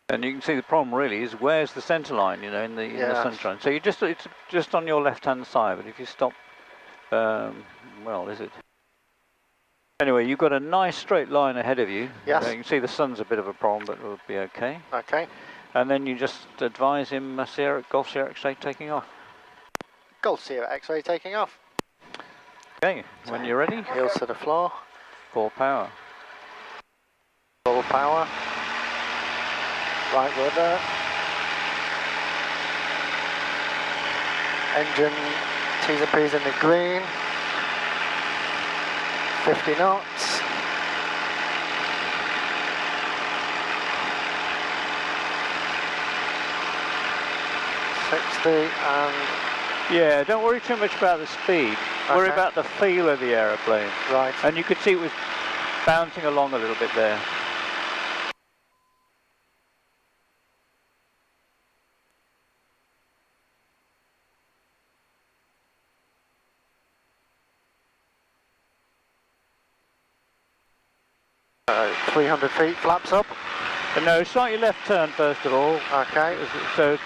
And you can see the problem really is where's the centre line, you know, in the sunshine. So it's just on your left-hand side, but if you stop, well, is it? Anyway, you've got a nice straight line ahead of you. Yes. You can see the sun's a bit of a problem, but it'll be okay. Okay. And then you just advise him Golf Sierra X-ray taking off. Golf Sierra X-ray taking off. Okay, when you're ready. Heels to the floor. Full power. Full power. Right rudder. Engine T's and P's in the green. 50 knots. And yeah, don't worry too much about the speed. Okay. Worry about the feel of the aeroplane. Right. And you could see it was bouncing along a little bit there. Uh, 300 feet, flaps up. No, slightly left turn first of all. Okay. So.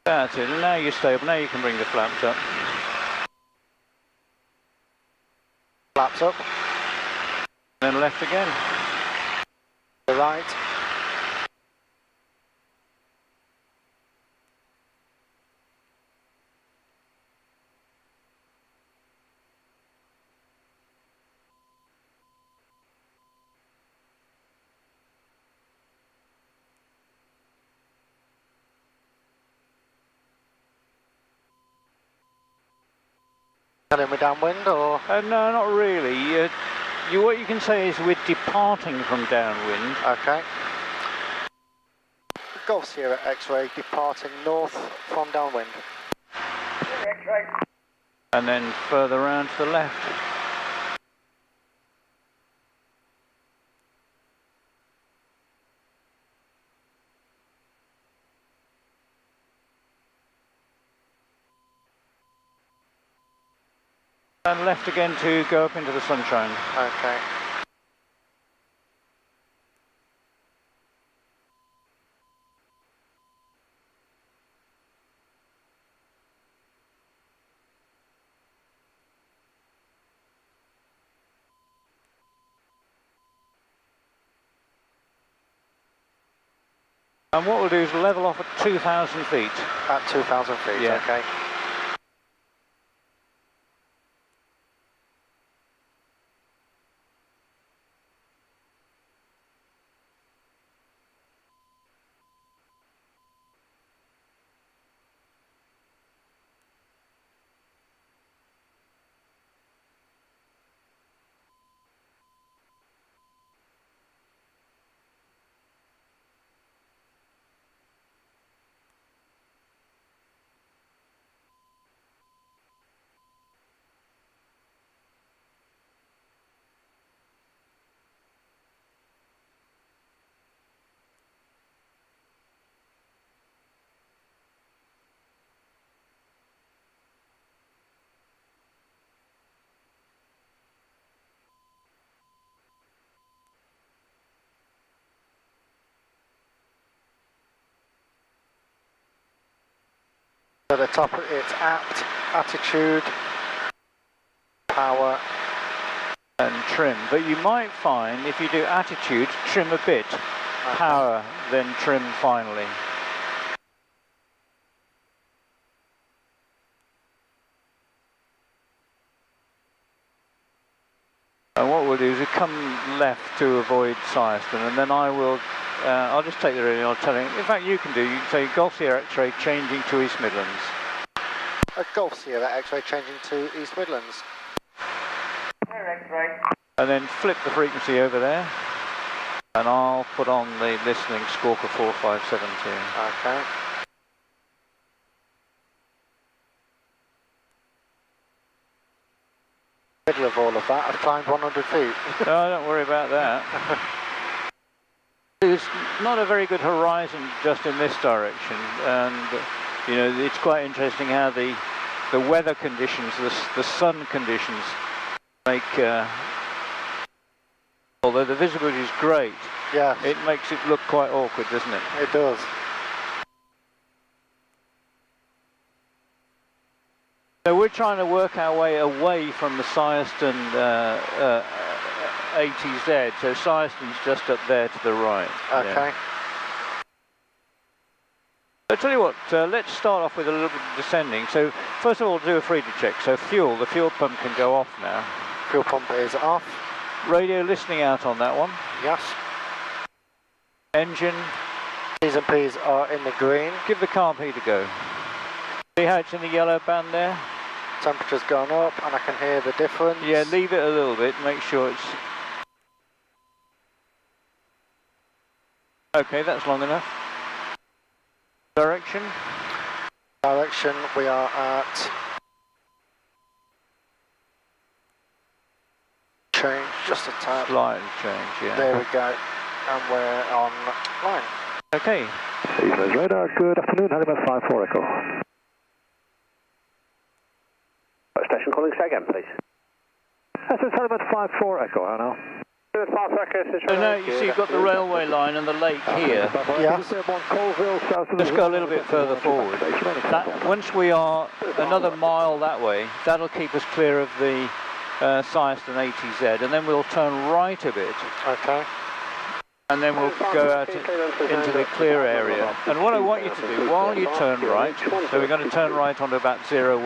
That's it, and now you're stable, now you can bring the flaps up. Flaps up. Then left again. The right. Telling me downwind or? No, not really. What you can say is we're departing from downwind. Okay. Golf Sierra X-ray departing north from downwind. X-ray. And then further round to the left. And left again to go up into the sunshine. Okay. And what we'll do is level off at 2,000 feet. At 2,000 feet, yeah. Okay. At the top, it's apt, attitude, power, and trim. But you might find if you do attitude, trim a bit, power, then trim finally. And what we'll do is we'll come left to avoid Sileston, and then I'll just take the reading, I'll tell him. In fact, you can say Golf Sierra X-ray changing to East Midlands. A Golf Sierra X-ray changing to East Midlands. X-ray. And then flip the frequency over there, and I'll put on the listening Squawker 4572. Okay. Middle of all of that, I've climbed 100 feet. No, don't worry about that. There's not a very good horizon just in this direction, and you know, it's quite interesting how the weather conditions, the sun conditions make, although the visibility is great, yeah, it makes it look quite awkward, doesn't it? It does. So we're trying to work our way away from the Cyreston ATZ, so Cyreston's just up there to the right. Okay. Yeah. So I tell you what, let's start off with a little bit of descending. So first of all, do a FREDA check. So the fuel pump can go off now. Fuel pump is off. Radio listening out on that one. Yes. Engine. P's and P's are in the green. Give the carb heat a go. See how it's in the yellow band there? Temperature's gone up and I can hear the difference. Yeah, leave it a little bit, make sure it's... Okay, that's long enough. Direction? Direction, we are at... Change, just a tad. Slightly change, yeah. There we go. And we're on line. Okay. Eastman's radar, good afternoon, Halifax 54 Echo. Station calling, say again, please. This is Halifax 54 Echo, how now? So now you see you've got the railway line and the lake here. Yes. Let's go a little bit further forward. Once we are another mile that way, that'll keep us clear of the Cyreston ATZ, and then we'll turn right a bit. Okay. And then we'll go out into the clear area. And what I want you to do, while you turn right, so we're going to turn right onto about 010,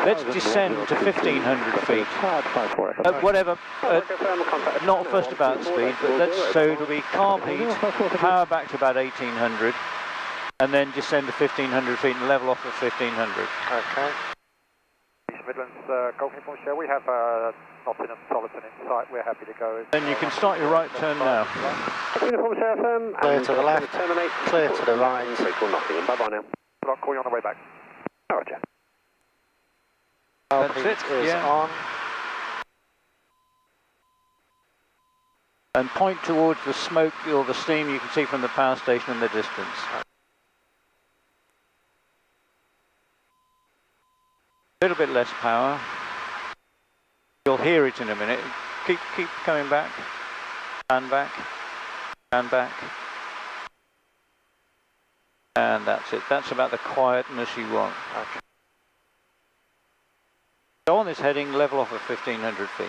let's descend to 1500 feet. Whatever, not fussed about speed, but so it'll be carb heat, power back to about 1800, and then descend to 1500 feet and level off at 1500. Okay. Midlands, Golf Uniform Share, we have Nottingham, Soliton in sight, we're happy to go. Then you can start your right turn now. Uniform Share firm. Clear to the left, clear to the right. Nottingham, bye-bye now. I'll call you on the way back. Roger. That's it, is on. And point towards the smoke or the steam you can see from the power station in the distance. A little bit less power. You'll hear it in a minute. Keep coming back. And back. And back. And that's it. That's about the quietness you want. Okay. So on this heading, level off at 1500 feet.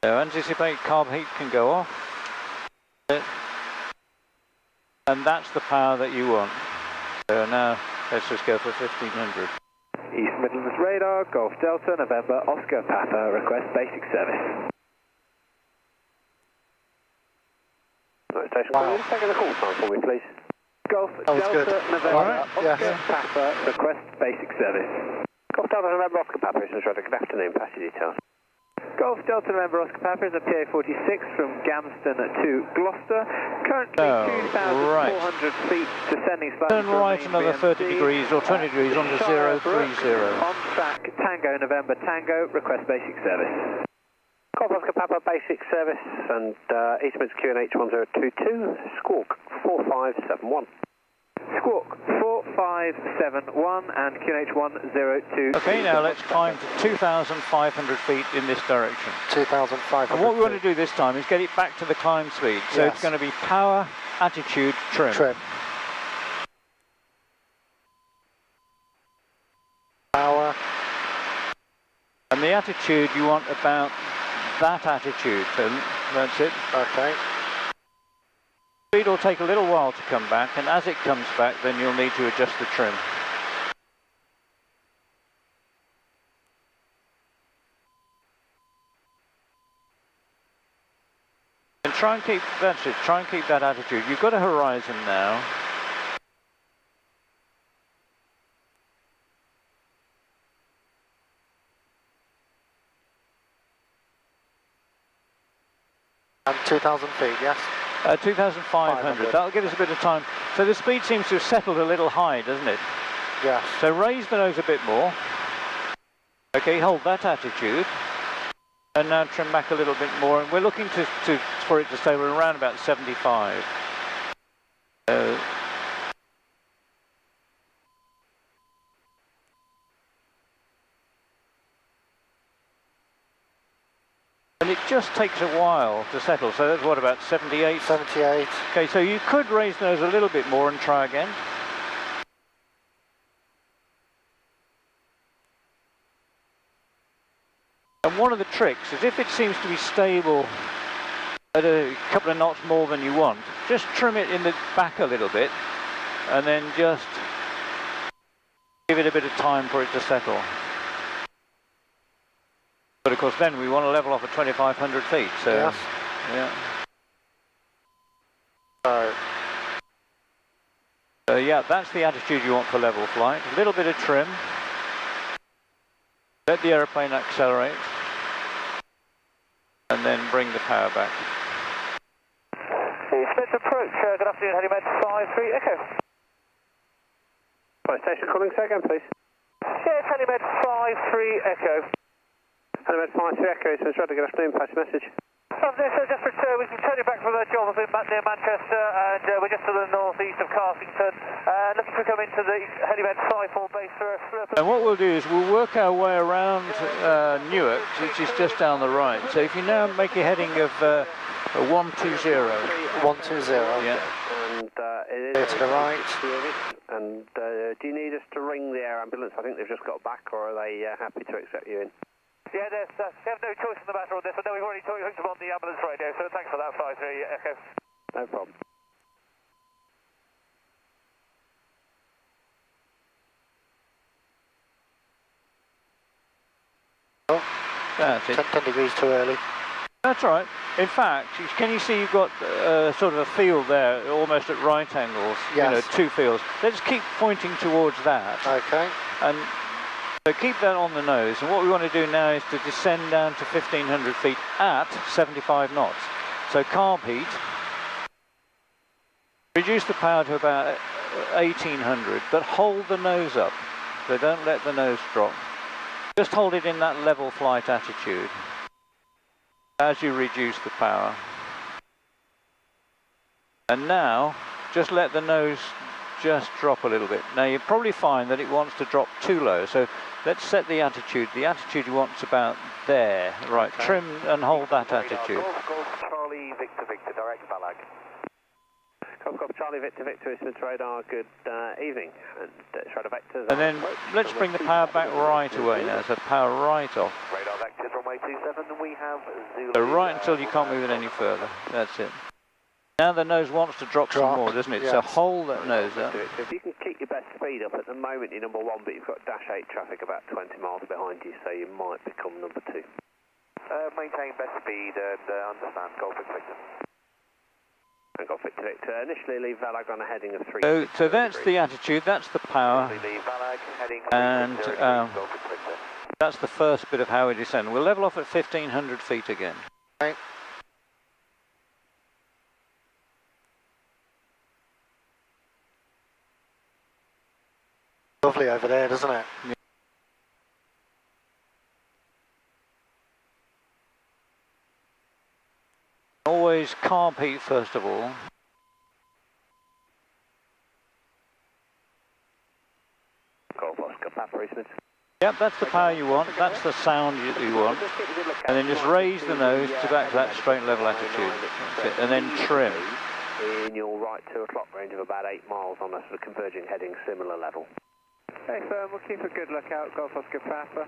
So anticipate carb heat can go off. And that's the power that you want. So now let's just go for 1500. East Midlands radar, Golf Delta, November, Oscar Papa, request basic service. Right, station calling, taking the call sign for me, please. Golf Delta, November, Oscar Papa, request basic service. Golf Delta, November, Oscar Papa, good afternoon, passage details. Golf Delta November Oscar Papa is a PA46 from Gamston to Gloucester. Currently 2,400 feet, descending slightly. Turn right another 30 degrees or 20 degrees onto 030. On track, Tango November Tango, request basic service. Golf Oscar Papa, basic service, and Eastman's QNH 1022, Squawk 4571. Squawk 4571 and QNH 102. Okay, now let's climb to 2,500 feet in this direction. 2,500. And what we want to do this time is get it back to the climb speed. So it's going to be power, attitude, trim. Power. And the attitude you want about that attitude, and that's it. Okay. Speed will take a little while to come back, and as it comes back, then you'll need to adjust the trim. And try and keep, that's it, try and keep that attitude. You've got a horizon now. And 2,000 feet, yes? 2,500. That'll give us a bit of time. So the speed seems to have settled a little high, doesn't it? Yes. So raise the nose a bit more. Okay, hold that attitude. And now trim back a little bit more. And we're looking for it to stay around about 75. And it just takes a while to settle, so that's what, about 78? 78. Okay, so you could raise the nose a little bit more and try again. And one of the tricks is if it seems to be stable at a couple of knots more than you want, just trim it in the back a little bit and then just give it a bit of time for it to settle. But of course then we want to level off at 2,500 feet, so yes. Yeah. So yeah, that's the attitude you want for level flight. A little bit of trim. Let the aeroplane accelerate. And then bring the power back. Smith approach, good afternoon, Helimed 53 Echo. Flight station calling, say again please. Yes, Helimed 53 Echo. Helimed 53 Echo, it's Smith Radar, good afternoon, pass your message. Just for we've been turning back from the job near Manchester, and we're just to the northeast of Carsington, looking to come into the Helimed 54 base for a slip. And what we'll do is we'll work our way around Newark, which is just down the right. So if you now make a heading of 120. 120. Yeah. And it is to the right. And do you need us to ring the air ambulance? I think they've just got back, or are they happy to accept you in? Yeah, they have no choice in the matter on this, but no, we've already hooked them on the ambulance radio, so thanks for that, 53 Echo. No problem. Oh, that's it. 10 degrees too early. That's right. In fact, can you see you've got sort of a field there, almost at right angles? Yes. You know, two fields. Let's keep pointing towards that. Okay. And so keep that on the nose. And what we want to do now is to descend down to 1,500 feet at 75 knots. So carb heat. Reduce the power to about 1,800, but hold the nose up. So don't let the nose drop. Just hold it in that level flight attitude as you reduce the power. And now, just let the nose just drop a little bit. Now you probably find that it wants to drop too low, so let's set the attitude. The attitude you want is about there. Right, okay. Trim and hold that attitude. Golf Charlie Victor Victor, direct Balag. Golf Charlie Victor Victor, is Smith Radar, good evening. And Radar Vectors. And then let's bring the power back right away now, so power right off. Radar Vectors, runway 27, and we have Zulu. So right until you can't move it any further, that's it. Now the nose wants to drop some more, doesn't it? Yes. So hold that nose up. If you can keep your best speed up, at the moment you're number 1, but you've got dash 8 traffic about 20 miles behind you, so you might become number 2. Maintain best speed and understand Golf Victor Victor. And Golf Victor Victor, initially leave Valag on a heading of 3. So that's the attitude, that's the power, Valag, heading and that's the first bit of how we descend. We'll level off at 1,500 feet again. Okay. Lovely over there, doesn't it? Yeah. Always carb heat first of all. Golf Oscar, Papa Eastman. Yep, that's the power you want, that's the sound you want. And then just raise the nose to back to that straight level attitude. That's it. And then trim. In your right 2 o'clock range of about 8 miles on a sort of converging heading, similar level. Okay, firm, we'll keep a good lookout, Golf Oscar Papa.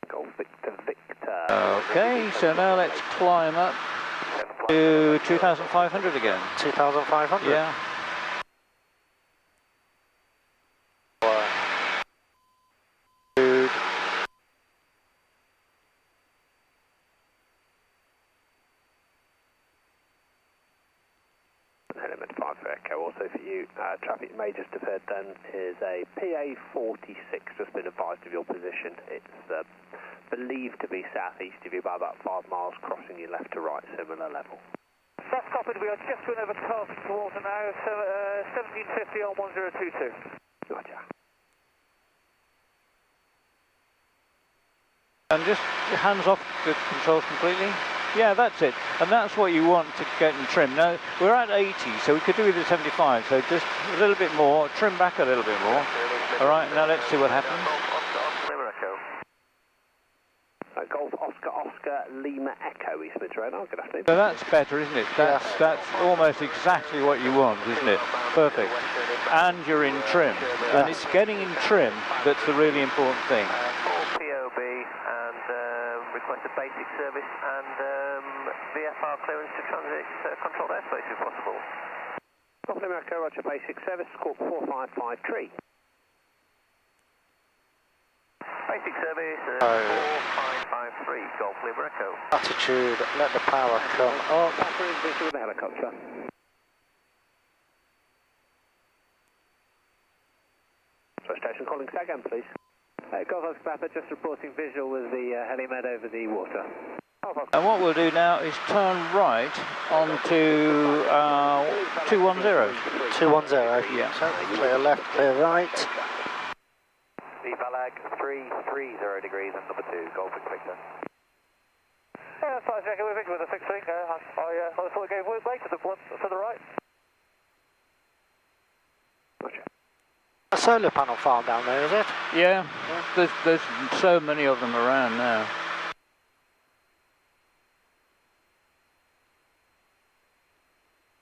Golf Victor Victor. Okay, so now let's climb up to 2,500 again. 2,500? Yeah. Element 5 for Echo, also for you, traffic you may just have heard then is a PA46, just been advised of your position. It's believed to be southeast of you by about 5 miles, crossing you left to right, similar level. That's copied. We are just going over 12 to water now. So 1750 on 1022. Roger. And just hands off the controls completely. Yeah, that's it. And that's what you want to get in trim. Now, we're at 80, so we could do with the 75. So just a little bit more, trim back a little bit more. All right, now let's see what happens. Golf Oscar Oscar Lima Echo, East Mid Radar. Good afternoon. So that's better, isn't it? That's almost exactly what you want, isn't it? Perfect. And you're in trim. And it's getting in trim that's the really important thing. POB and request a basic service and VFR clearance to transit controlled airspace if possible. Golf Lima Echo, roger, basic service, squawk 4553. Basic service 4553, Golf Lima Echo. Attitude, let the power come up. Papa is busy with the helicopter. Station calling second, please. Golf Oscar Papa, just reporting visual with the helimed over the water. And what we'll do now is turn right onto 210. 210, yeah. So clear left, clear right. Valag 330 degrees and number 2, Golf Victor. 5 second, we're Victor with a fixed wing. I thought we gave way to the one to the right. Roger. A solar panel farm down there, is it? Yeah, there's so many of them around now.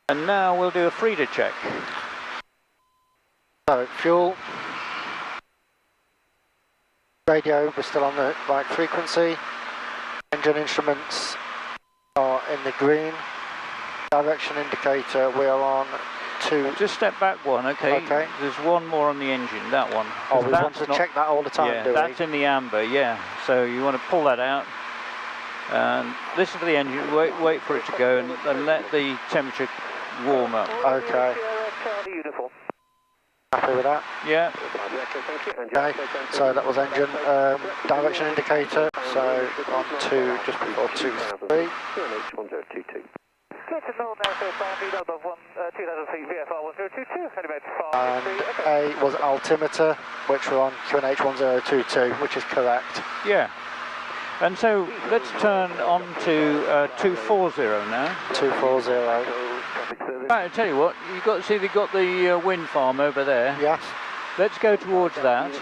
And now we'll do a FREDA check. So, fuel. Radio, we're still on the right frequency. Engine instruments are in the green. Direction indicator, we are on 2. Just step back one, okay? Okay. There's one more on the engine, that one. Oh, we want to check that all the time, do we? That's in the amber, yeah. So you want to pull that out and listen to the engine, wait for it to go and let the temperature warm up. Okay. Happy with that? Yeah. Okay, so that was engine. Direction indicator, so on 2, just before 2-3. And A was altimeter, which we're on QNH 1022, which is correct. Yeah. And so let's turn on to 240 now. 240. Right, I tell you what, you've got to see they've got the wind farm over there. Yes. Let's go towards that.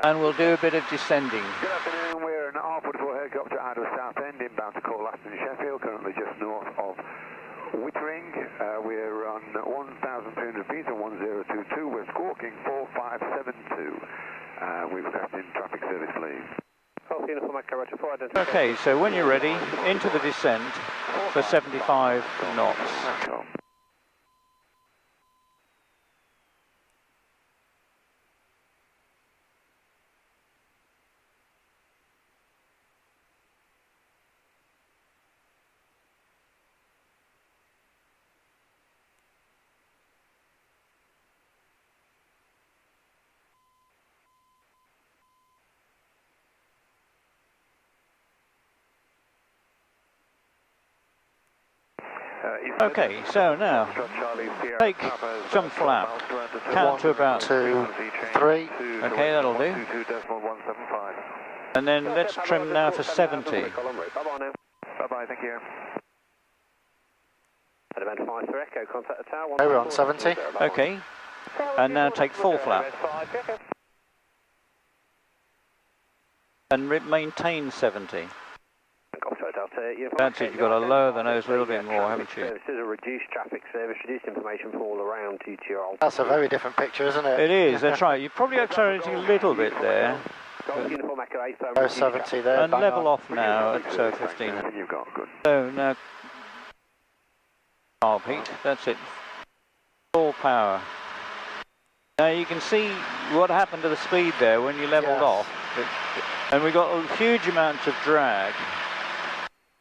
And we'll do a bit of descending. Good afternoon, we're an R44 helicopter out of Southend, inbound to Call Aston, Sheffield, currently just north of Wittering. We're on 1,300 feet on 1022, we're squawking 4572. We're requesting traffic service, please. Okay, so when you're ready, into the descent for 75 knots. Okay, so now take some flap, count to about 2, 3. Okay, that'll do. And then let's trim now for 70. Bye-bye, thank you. Okay, we're on 70. Okay, and now take full flap. And maintain 70. That's it, you've got to lower the nose a little bit more, haven't you? This is a reduced traffic service, reduced information from all around due to your... That's a very different picture, isn't it? It is, that's right. You're probably accelerating a little bit there. 70 there. And level off now at 15. So now, Pete, that's it. Full power. Now you can see what happened to the speed there when you leveled off. And we got a huge amount of drag.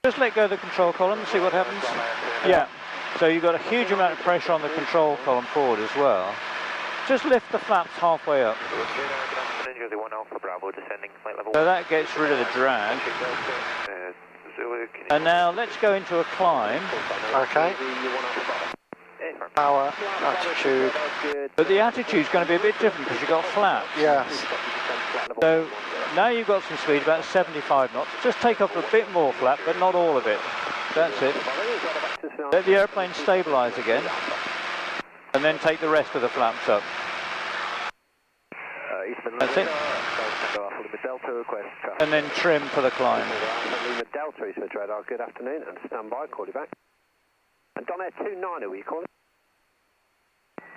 Just let go of the control column and see what happens. Yeah, so you've got a huge amount of pressure on the control column forward as well. Just lift the flaps halfway up. So that gets rid of the drag. And now let's go into a climb. Okay. Power, attitude. But the attitude's going to be a bit different because you've got flaps. Yes. So now you've got some speed, about 75 knots. Just take up a bit more flap, but not all of it. That's it. Let the airplane stabilise again. And then take the rest of the flaps up. That's it. And then trim for the climb. Delta is with radar. Good afternoon, and stand by. Call you back. And Don Air 29, are we calling?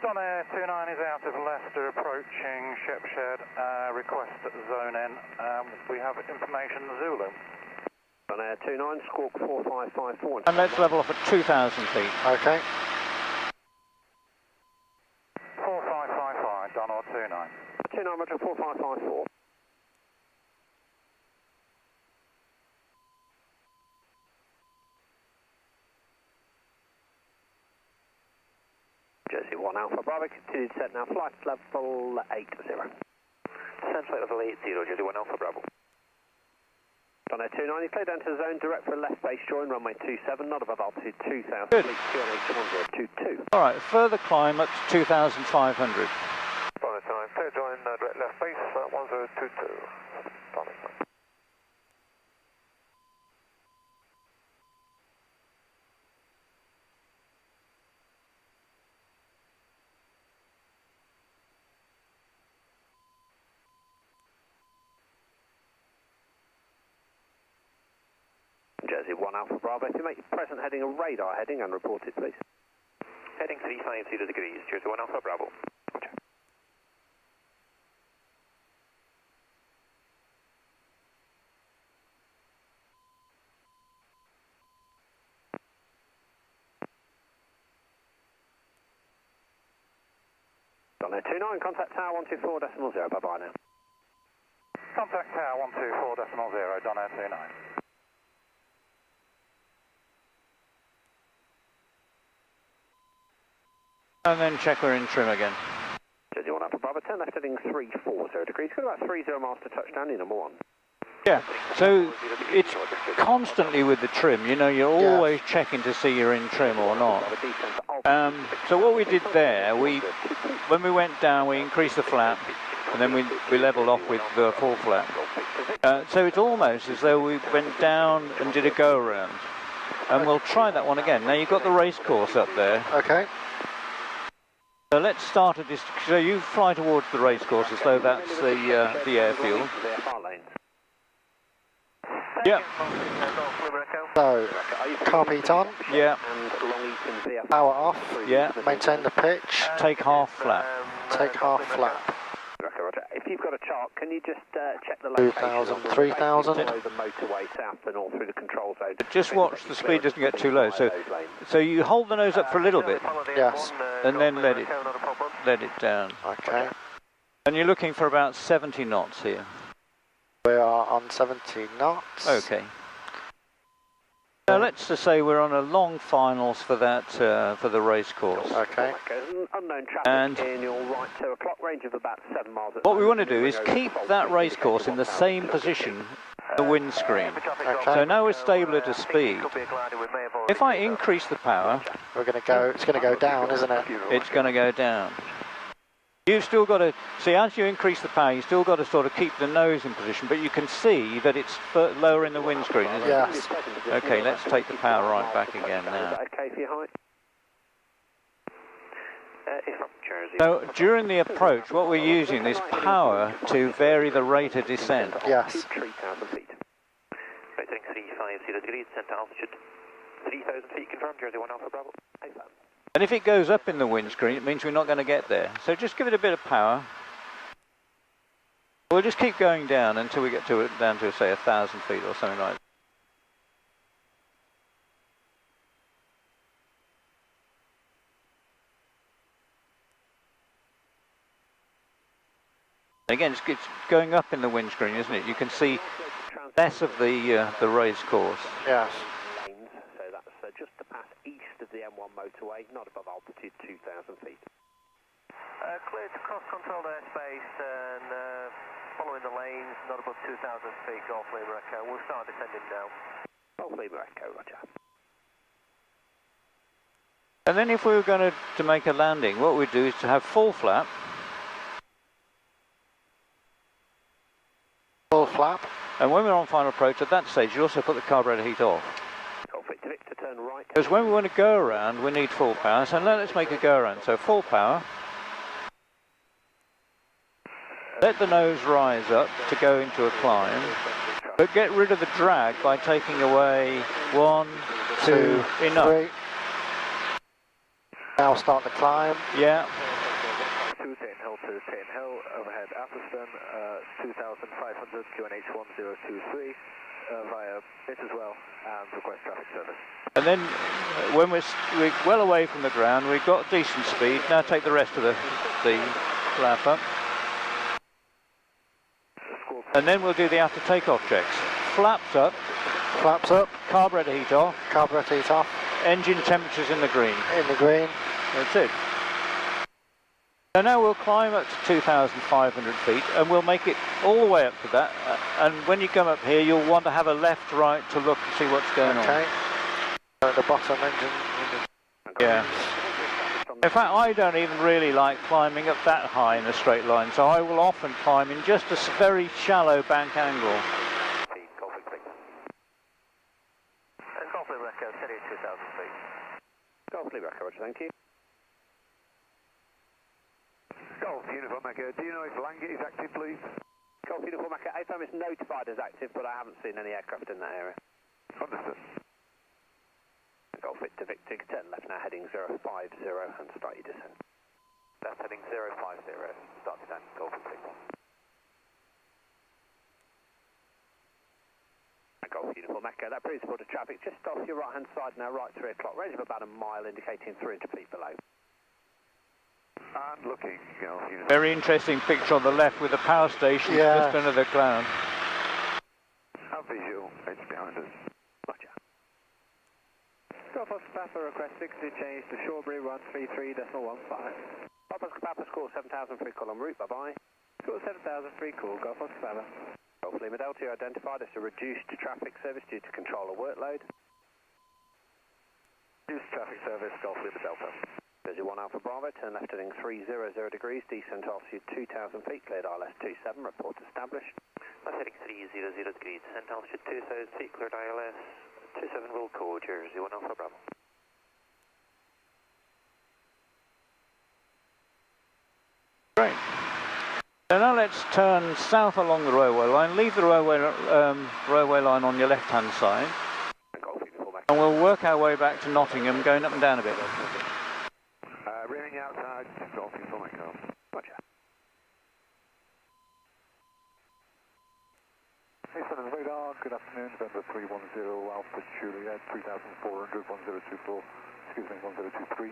Don Air 29 is out of Leicester, approaching Shepshed. Request zone N. We have information Zulu. Don Air 29, squawk 4554. And let's level off at 2,000 feet. Okay. 4555, Don Air 29. 29, Roger, 4554. Jersey 1 Alpha Bravo, continued set now, flight level 80. Descent flight level 80, Jersey 1 Alpha Bravo. Don Air 29, you clear down to the zone, direct for a left base join, runway 27, not above altitude 2000, Good. fleet 2H1022. Alright, further climb up to 2,500. Don Air 29, clear join, direct left base, 1022. Don Air 29. Jersey 1 Alpha Bravo, if you make your present heading a radar heading and report it, please. Heading 350 degrees, Jersey 1 Alpha Bravo. Roger. Don Air 29, contact tower 124.0, bye-bye now. Contact tower 124.0, Don Air 29. And then check we're in trim again. Jersey 1 Alpha Bravo, turn left heading 340 degrees, got about 30 miles to touchdown, in number 1. Yeah, so it's constantly with the trim, you know, you're always checking to see you're in trim or not. So what we did there, when we went down, we increased the flap, and then we leveled off with the full flap. So it's almost as though we went down and did a go-around. And we'll try that one again. Now you've got the race course up there. Okay. So let's start at this, so you fly towards the race course as though that's the airfield. Yeah. So, carb heat on. Yeah. Power off. Yeah. Maintain the pitch. Take half flap. Take half flap. Roger. If you've got a chart, can you just check the location? 2,000, 3,000. The motorway south and all through the control zone. Just watch the speed doesn't get too low. So you hold the nose up for a little bit. Yes. And then let it down. Okay. And you're looking for about 70 knots here. We are on 70 knots. Okay. Now let's just say we're on a long finals for that for the race course. Okay. Unknown traffic And in your right 2 o'clock, range of about 7 miles. what we want to do is keep that race course in the same position, the windscreen. Okay. So now we're stable at a speed. If I increase the power, We're going to go. It's going to go down, isn't it? it's going to go down. You've still got to, see, as you increase the power, you've still got to sort of keep the nose in position, but you can see that it's lower in the windscreen, isn't Yes. it? Okay, let's take the power right back again now. Okay for your height? So during the approach, what we're using is power to vary the rate of descent. Yes. 3,000 feet. Rating 350 degrees, center altitude 3,000 feet, confirmed, Jersey 1 Alpha Bravo. And if it goes up in the windscreen, it means we're not going to get there. So just give it a bit of power. We'll just keep going down until we get down to, say, 1,000 feet or something like that. Again, it's going up in the windscreen, isn't it? You can see less of the race course. Yes. So that's just to pass east of the M1 motorway, not above altitude 2,000 feet. Clear to cross-controlled airspace and following the lanes, not above 2,000 feet, Golf Lima Echo. We'll start descending now. Golf Lima Echo, roger. And then if we were going to make a landing, what we'd do is to have full flap. Full flap. And when we're on final approach, at that stage, you also put the carburetor heat off. Golf Victor, turn right. Because when we want to go around, we need full power. So let's make a go around. So full power. Let the nose rise up to go into a climb. But get rid of the drag by taking away 1, 2, enough. 3. Now start the climb. Yeah. 2 Hill, overhead Atherstone, 2,500, QNH 1023, via it as well, and request traffic service. And then when we're well away from the ground, we've got decent speed. Now take the rest of the flap up. And then we'll do the after takeoff checks. Flaps up. Flaps up. Carburetor heat off. Carburetor heat off. Engine temperature's in the green. In the green. That's it. So now we'll climb up to 2,500 feet and we'll make it all the way up to that. And when you come up here, you'll want to have a left, right to look and see what's going on. Okay. At the bottom engine. Yeah. In fact, I don't even really like climbing up that high in a straight line, so I will often climb in just a very shallow bank angle. Golf Lima Echo, steady 2,000 feet. Golf Lima Echo, roger, thank you. Golf Uniform Echo, do you know if Langley is active, please? Golf Uniform Echo, AFM is notified as active, but I haven't seen any aircraft in that area. Understood. Golf Victor, turn left now, heading 050 and start your descent. Left heading 050, start descent, Golf Victor. Golf Uniform Echo, that brings forward to traffic just off your right hand side now, right 3 o'clock, range of about a mile, indicating 300 feet below. And looking, Golf Uniform. Very interesting picture on the left with the power station just under the cloud. Have visual, it's behind us. Roger. Golf Oscar Papa, request 60 change to Shawbury 133.15. Papa Oscar Papa, score 7,000 free call en route, bye bye. Score 7,000 free call, Golf Oscar Papa. Golf Lima Delta, identified as a reduced traffic service due to controller workload. Reduced traffic service, Golf Lima Delta. 01 Alpha Bravo, turn left heading 300 degrees, descent altitude 2,000 feet, cleared ILS 27, report established. Left heading 300 degrees, descent altitude 2,000 feet, cleared ILS 27, will code your 01 Alpha Bravo. Great. So now let's turn south along the railway line, leave the railway line on your left hand side, and we'll work our way back to Nottingham, going up and down a bit. Rearing outside, Golf Uniform Echo. Roger. Hey, son of radar, good afternoon, November 310 Alpha Juliet, 3,400, 1024, excuse me, 1023,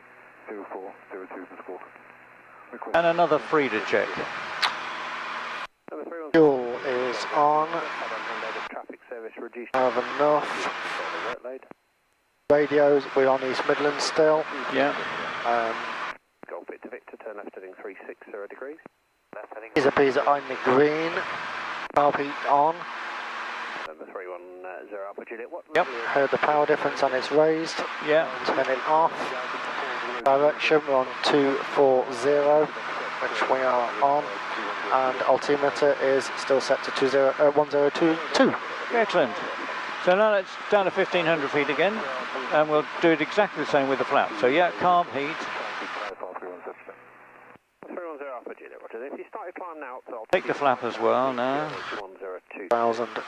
0402, Mr. Walker. And another FREDA check. Fuel is on. Traffic service reduced. Have enough. Radios, we're on East Midlands still. Yeah. Golf Victor, turn left heading 360 degrees. Left heading. Pisa on the green. Carb heat on. Number 310 Alpha Juliet. What? Yep. Heard the power difference and it's raised. Yeah. Turn it off. Direction, we're on 240, which we are on. And altimeter is still set to 1022. Excellent. So now let's down to 1,500 feet again, and we'll do it exactly the same with the flap. So yeah, carb heat. 310 Alpha Juliet, roger. If you start your climb now, so Take the flap as well now. 102. 1,000 to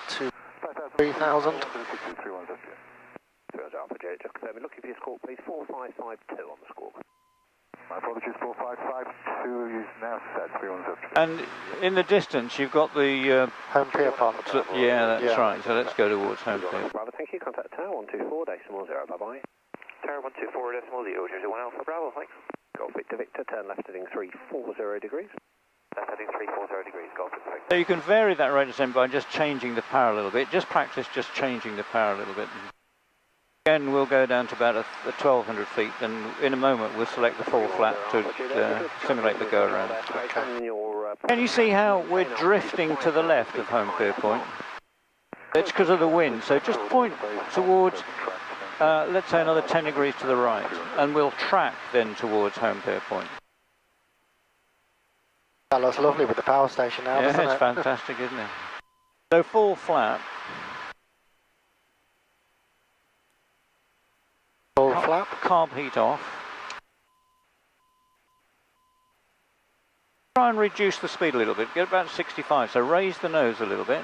3,000. 310 Alpha Juliet, just confirm. Looking for your score, please. 4552 on the score. My apologies, 4552 is now set, 310. And in the distance, you've got the... Home pier part. yeah, that's right. So let's go towards home pier. Bravo, thank you. Contact tower 124.0, bye-bye. Tower 124.0, your 01 Alpha Bravo, thanks. Golf Victor, turn left heading 340 degrees. Left heading 340 degrees, Golf Victor. So you can vary that rate of descent by just changing the power a little bit. Just practice just changing the power a little bit. Again, we'll go down to about 1,200 feet, and in a moment we'll select the full flap to simulate the go-around. Okay. Can you see how we're drifting to the left of home pier point? It's because of the wind, so just point towards, let's say another 10 degrees to the right, and we'll track then towards home pier point. That looks lovely with the power station now, doesn't it? Yeah, it's fantastic, isn't it? So full flap. Full flap. Carb heat off. Try and reduce the speed a little bit, get about 65, so raise the nose a little bit.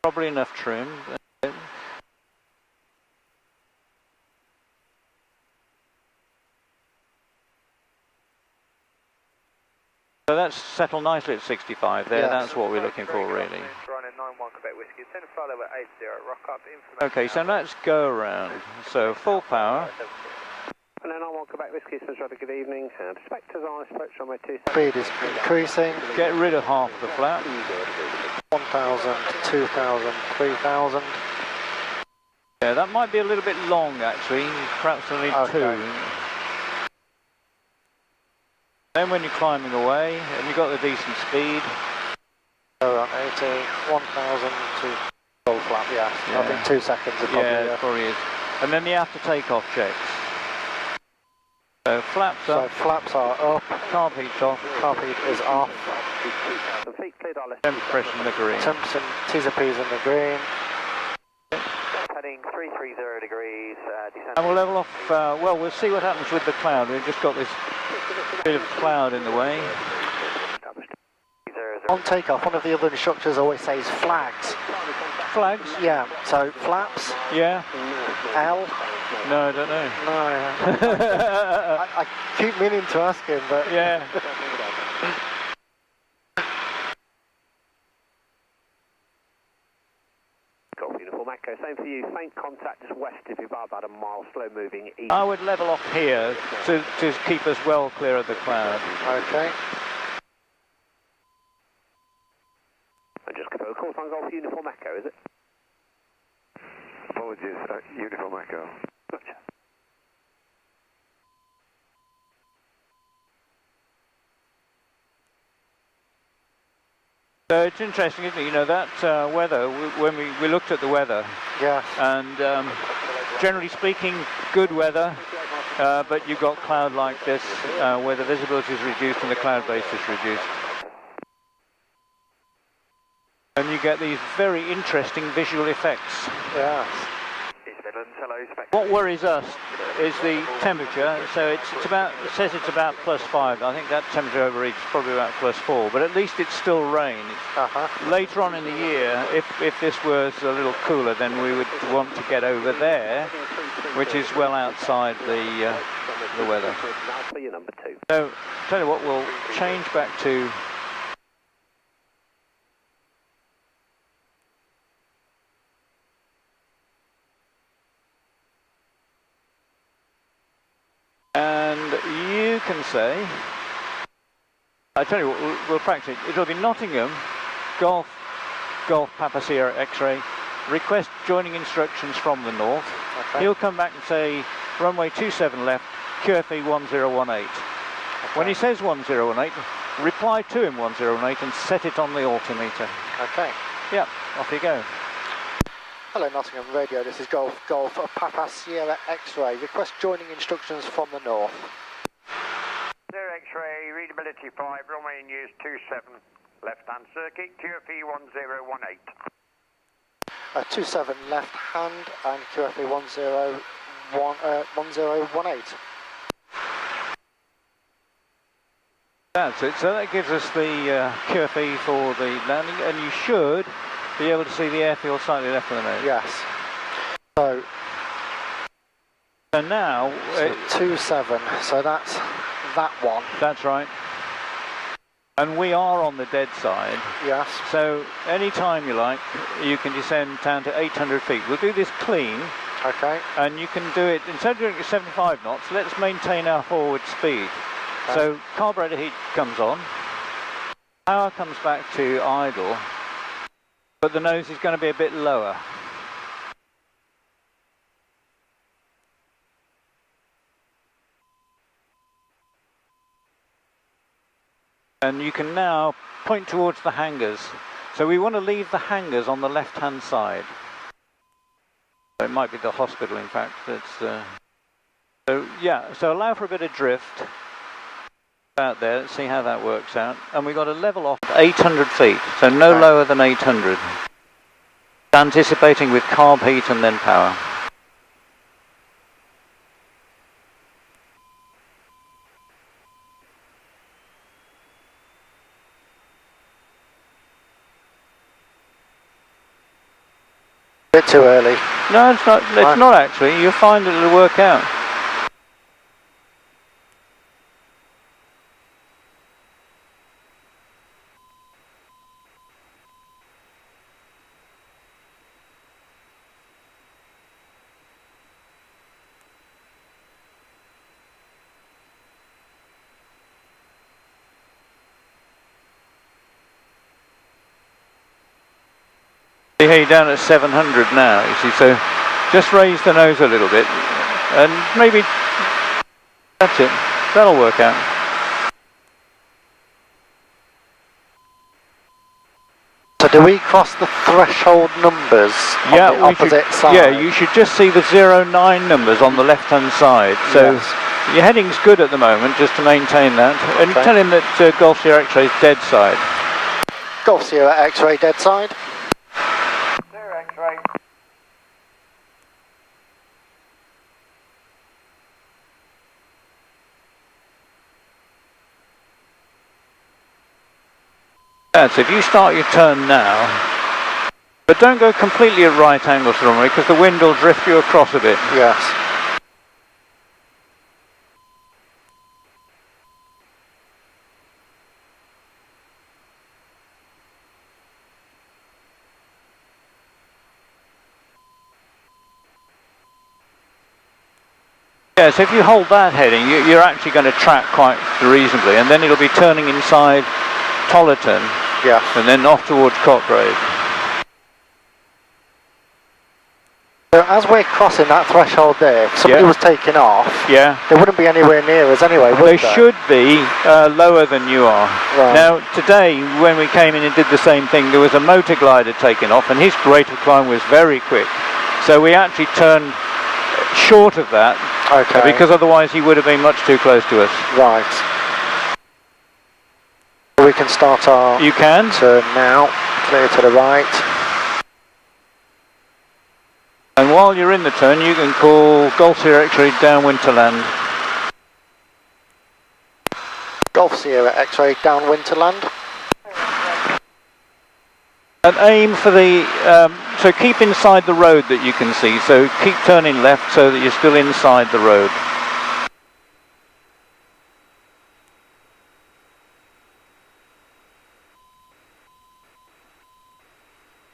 Probably enough trim. So that's settled nicely at 65 there, yes. That's what we're looking for really. Okay, so let's go around. So full power. And then I want Quebec Whiskey, so good evening. And Spectres on approach runway 27. Speed is increasing. Get rid of half the flap. 1,000, 2,000, 3,000. Yeah, that might be a little bit long actually. Perhaps we'll need two. Then when you're climbing away and you've got the decent speed. So on 80, 1,000 to full flap, yeah. I think 2 seconds is probably, it probably is. And then the after takeoff checks. So flaps up. So flaps are up. Carb heat's off. Carb heat is off. Temp pressure in the green. Temps and T's and P's in the green. Heading 330 degrees. And we'll level off, well, we'll see what happens with the cloud. We've just got this bit of cloud in the way. On takeoff, one of the other instructors always says flags. Flags? Yeah, so flaps. Yeah. L. No, I don't know. No. I keep meaning to ask him, but... Yeah. Golf Uniform Echo, same for you. Faint contact just west if you're about a mile, slow moving east. I would level off here to keep us well clear of the cloud. Okay. And just confirm, of course, on Golf Uniform Echo, is it? Apologies, Uniform Echo. Gotcha. So it's interesting, isn't it? You know, that weather, when we looked at the weather, yes. And generally speaking, good weather, but you've got cloud like this, where the visibility is reduced and the cloud base is reduced. And you get these very interesting visual effects. Yes. What worries us is the temperature. So it says it's about +5. I think that temperature overreach is probably about +4. But at least it's still rain. Later on in the year, if this was a little cooler, then we would want to get over there, which is well outside the weather. So tell you what, we'll change back to. And you can say, I tell you what, we'll practice it. It'll be Nottingham, Golf Papa Sierra X-ray, request joining instructions from the north. Okay. He'll come back and say, runway 27 left, QFE 1018. Okay. When he says 1018, reply to him 1018 and set it on the altimeter. Okay. Yep, off you go. Hello Nottingham Radio, this is Golf Papa Sierra X-ray. Request joining instructions from the north. Sierra X-ray, readability 5, runway in use 27, left hand circuit, QFE 1018. 27 left hand and QFE 1018. That's it, so that gives us the QFE for the landing, and you should be able to see the airfield slightly left of the nose. Yes. So now... So 27, so that's that one. That's right. And we are on the dead side. Yes. So any time you like, you can descend down to 800 feet. We'll do this clean. Okay. And you can do it, instead of doing it at 75 knots, let's maintain our forward speed. Okay. So carburetor heat comes on, power comes back to idle, but the nose is going to be a bit lower. And you can now point towards the hangars. So we want to leave the hangars on the left-hand side. It might be the hospital, in fact. That's, so yeah, so allow for a bit of drift out there. Let's see how that works out. And we've got a level off at 800 feet, so no lower than 800. Anticipating with carb heat and then power. Bit too early. No, it's not. It's not actually. You'll find that it'll work out. See how you're down at 700 now, you see, so just raise the nose a little bit and maybe that's it, that'll work out. So do we cross the threshold numbers on the opposite side? Yeah, you should just see the 09 numbers on the left hand side, so yes. Your heading's good at the moment, just to maintain that, and tell him that Golf Sierra X-ray is dead side. Golf Sierra X-ray dead side. X-ray. That's if you start your turn now, but don't go completely at right angles to the runway because the wind will drift you across a bit. Yes. Yes, if you hold that heading, you're actually going to track quite reasonably, and then it'll be turning inside Tollerton, and then off towards Cotgrave. So as we're crossing that threshold there, if somebody was taking off, they wouldn't be anywhere near us anyway, would they? They should be lower than you are. Right. Now, today, when we came in and did the same thing, there was a motor glider taking off, and his rate of climb was very quick. So we actually turned short of that, because otherwise he would have been much too close to us. Right. We can start our turn now, clear to the right. And while you're in the turn, you can call Golf Sierra X-ray downwind to land. Golf Sierra X-ray downwind to land. And aim for the, so keep inside the road that you can see, so keep turning left so that you're still inside the road.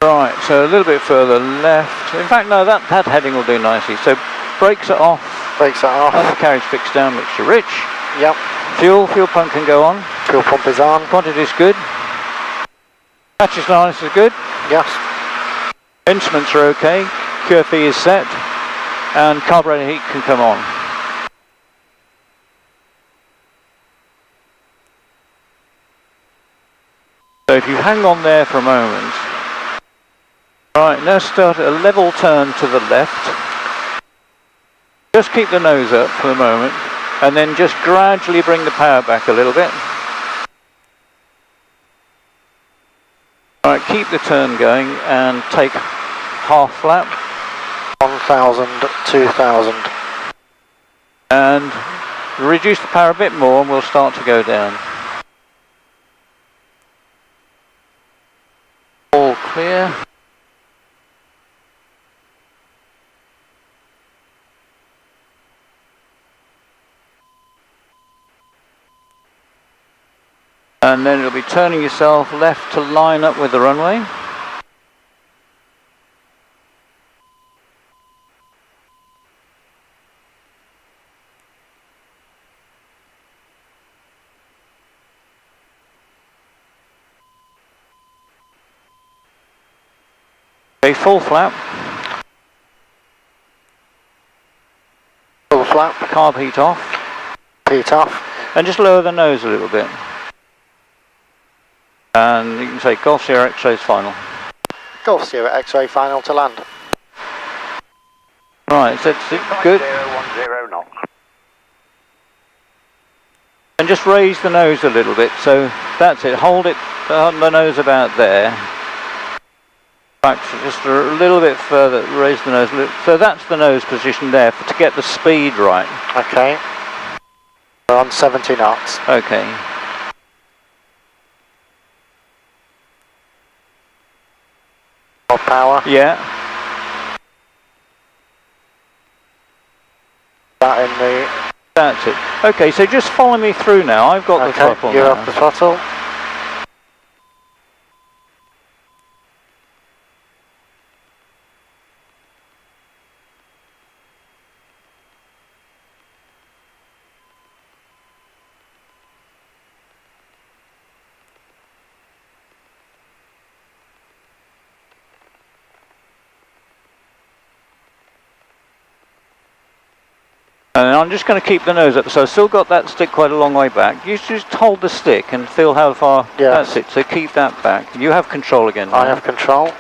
Right, so a little bit further left. In fact, no, that heading will do nicely. So brakes are off. Brakes are off. Undercarriage fixed down, mixture rich. Yep. Fuel pump can go on. Fuel pump is on. Quantity is good. Patches and harness is good. Yes. Instruments are okay. QFE is set. And carburetor heat can come on. So if you hang on there for a moment. Right, now start a level turn to the left. Just keep the nose up for the moment. And then just gradually bring the power back a little bit. Alright, keep the turn going and take half flap. 1,000, 2,000. And reduce the power a bit more and we'll start to go down. All clear. And then it'll be turning yourself left to line up with the runway. Okay, full flap. Full flap. Carb heat off. Heat off. And just lower the nose a little bit. And you can say Golf Sierra X-rays final. Golf Sierra X-ray final to land. Right, so it's good. 010 knots. And just raise the nose a little bit, so that's it. Hold it on the nose about there. Back just a little bit further, raise the nose a little. So that's the nose position there to get the speed right. Okay. We're on 70 knots. Okay. More power. Yeah. That in the... That's it. Okay, so just follow me through now. I've got the throttle you're now. off the throttle. And I'm just going to keep the nose up, so I've still got that stick quite a long way back. You just hold the stick and feel how far, yes. That's it, so keep that back. You have control again now. I have control.